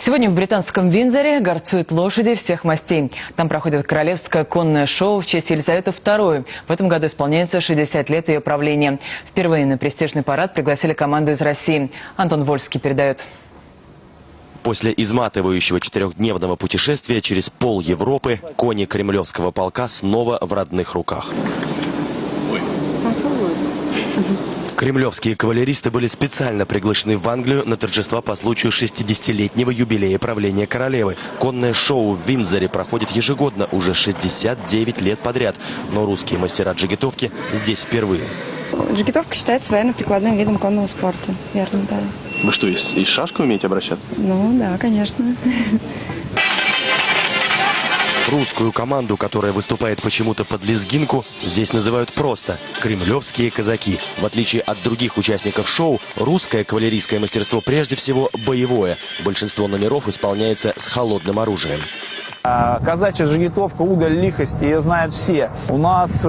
Сегодня в британском Виндзоре горцуют лошади всех мастей. Там проходит королевское конное шоу в честь Елизаветы II. В этом году исполняется 60 лет ее правления. Впервые на престижный парад пригласили команду из России. Антон Вольский передает. После изматывающего 4-дневного путешествия через пол Европы кони кремлевского полка снова в родных руках. Кремлевские кавалеристы были специально приглашены в Англию на торжества по случаю 60-летнего юбилея правления королевы. Конное шоу в Виндзоре проходит ежегодно уже 69 лет подряд. Но русские мастера джигитовки здесь впервые. Джигитовка считается военно-прикладным видом конного спорта. Верно, да. Вы что, и с шашкой умеете обращаться? Ну да, конечно. Русскую команду, которая выступает почему-то под лезгинку, здесь называют просто «кремлевские казаки». В отличие от других участников шоу, русское кавалерийское мастерство прежде всего боевое. Большинство номеров исполняется с холодным оружием. Казачья джигитовка, удаль лихости, ее знают все. У нас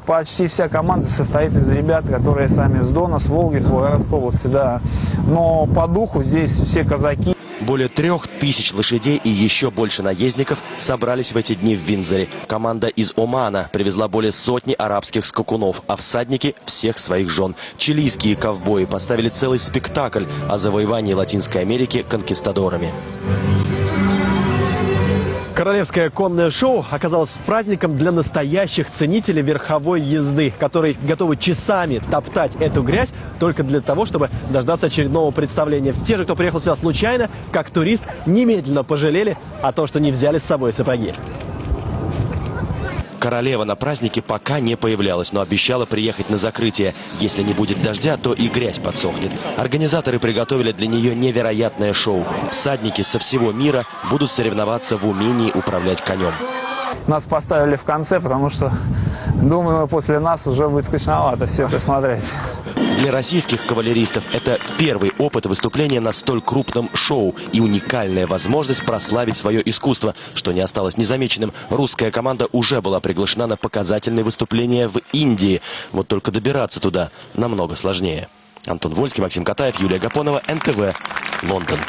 почти вся команда состоит из ребят, которые сами с Дона, с Волги, с Волгоградской области, да. Но по духу здесь все казаки. Более 3000 лошадей и еще больше наездников собрались в эти дни в Виндзоре. Команда из Омана привезла более сотни арабских скакунов, а всадники – всех своих жен. Чилийские ковбои поставили целый спектакль о завоевании Латинской Америки конкистадорами. Королевское конное шоу оказалось праздником для настоящих ценителей верховой езды, которые готовы часами топтать эту грязь только для того, чтобы дождаться очередного представления. Те же, кто приехал сюда случайно, как турист, немедленно пожалели о том, что не взяли с собой сапоги. Королева на празднике пока не появлялась, но обещала приехать на закрытие. Если не будет дождя, то и грязь подсохнет. Организаторы приготовили для нее невероятное шоу. Всадники со всего мира будут соревноваться в умении управлять конем. Нас поставили в конце, потому что, думаю, после нас уже будет скучновато все посмотреть. Для российских кавалеристов это первый опыт выступления на столь крупном шоу и уникальная возможность прославить свое искусство, что не осталось незамеченным. Русская команда уже была приглашена на показательные выступления в Индии. Вот только добираться туда намного сложнее. Антон Вольский, Максим Катаев, Юлия Гапонова, НТВ, Лондон.